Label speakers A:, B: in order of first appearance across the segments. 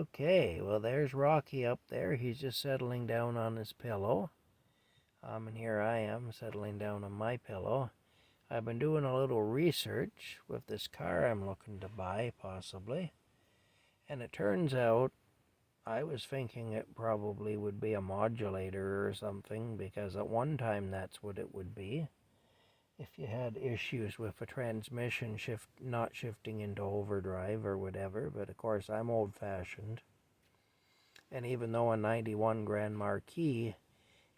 A: Okay, well, there's Rocky up there. He's just settling down on his pillow. And here I am settling down on my pillow. I've been doing a little research with this car I'm looking to buy, possibly. And it turns out I was thinking it probably would be a modulator or something, because at one time that's what it would be. If you had issues with a transmission not shifting into overdrive or whatever, but of course I'm old-fashioned. And even though a 91 Grand Marquis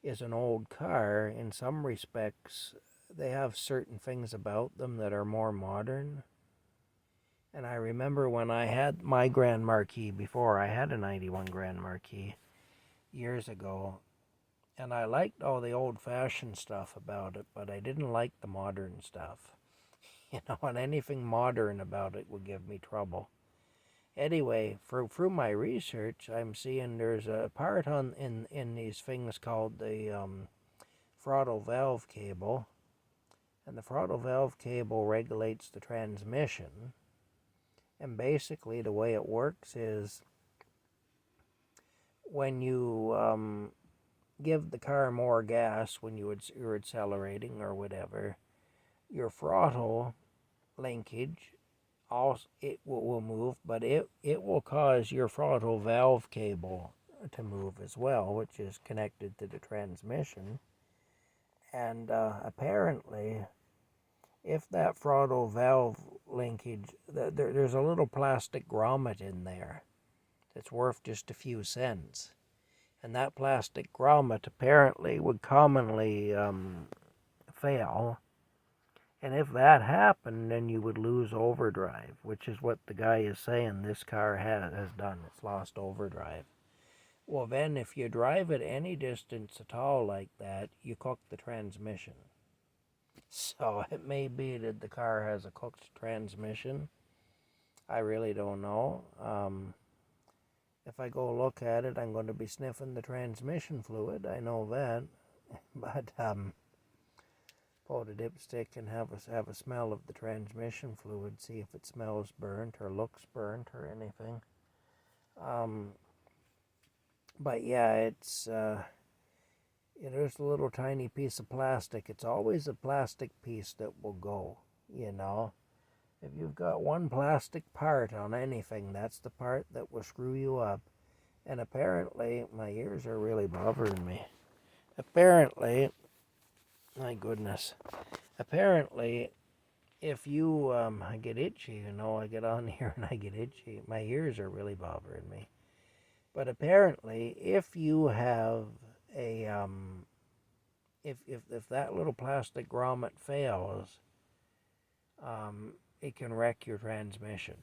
A: is an old car, in some respects they have certain things about them that are more modern. And I remember when I had my Grand Marquis before, I had a 91 Grand Marquis years ago, and I liked all the old-fashioned stuff about it, but I didn't like the modern stuff. And anything modern about it would give me trouble. Anyway, through my research, I'm seeing there's a part in these things called the throttle valve cable, and the throttle valve cable regulates the transmission. And basically, the way it works is when you give the car more gas when you're accelerating or whatever, your throttle linkage also it will move, but it will cause your throttle valve cable to move as well, which is connected to the transmission. And apparently, if that throttle valve linkage, there's a little plastic grommet in there that's worth just a few cents. And that plastic grommet apparently would commonly fail. And if that happened, then you would lose overdrive, which is what the guy is saying this car has done. It's lost overdrive. Well, then if you drive it any distance at all like that, you cook the transmission. So it may be that the car has a cooked transmission. I really don't know. If I go look at it, I'm going to be sniffing the transmission fluid. I know that. But pull the dipstick and have a smell of the transmission fluid, see if it smells burnt or looks burnt or anything. But yeah, it's there's a little tiny piece of plastic. It's always a plastic piece that will go, If you've got one plastic part on anything, that's the part that will screw you up. And apparently, my ears are really bothering me. Apparently, my goodness. Apparently, if you I get itchy, I get on here and I get itchy. My ears are really bothering me. But apparently, if you have a if that little plastic grommet fails, it can wreck your transmission,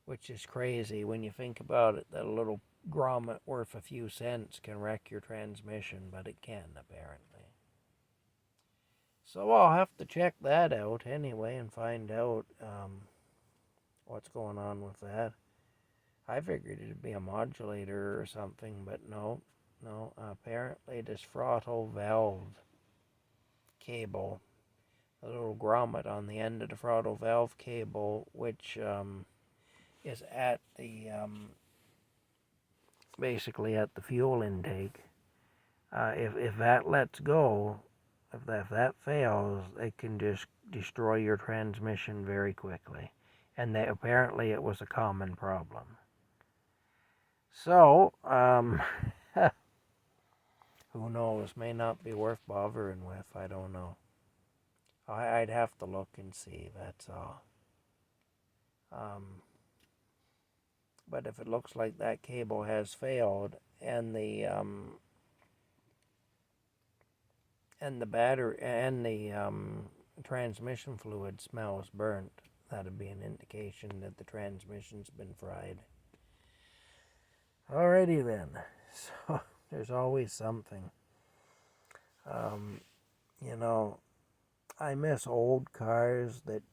A: which is crazy when you think about it, that a little grommet worth a few cents can wreck your transmission, but it can, apparently. So I'll have to check that out anyway and find out what's going on with that. I figured it'd be a modulator or something, but no. Apparently this throttle valve cable, a little grommet on the end of the throttle valve cable, which is at the basically at the fuel intake. If that lets go, if that fails, it can just destroy your transmission very quickly. And apparently it was a common problem. So, who knows? May not be worth bothering with. I don't know. I'd have to look and see, that's all. But if it looks like that cable has failed and the battery and the transmission fluid smells burnt, that'd be an indication that the transmission's been fried. Alrighty then. So there's always something. I miss old cars that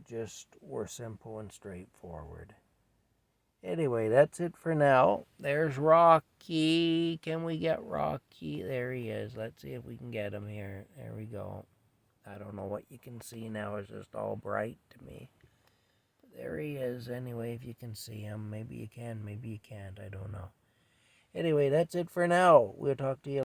A: just were simple and straightforward. Anyway, that's it for now. There's Rocky. Can we get Rocky? There he is. Let's see if we can get him here. There we go. I don't know what you can see now. It's just all bright to me. There he is. Anyway, if you can see him. Maybe you can, maybe you can't. I don't know. Anyway, that's it for now. We'll talk to you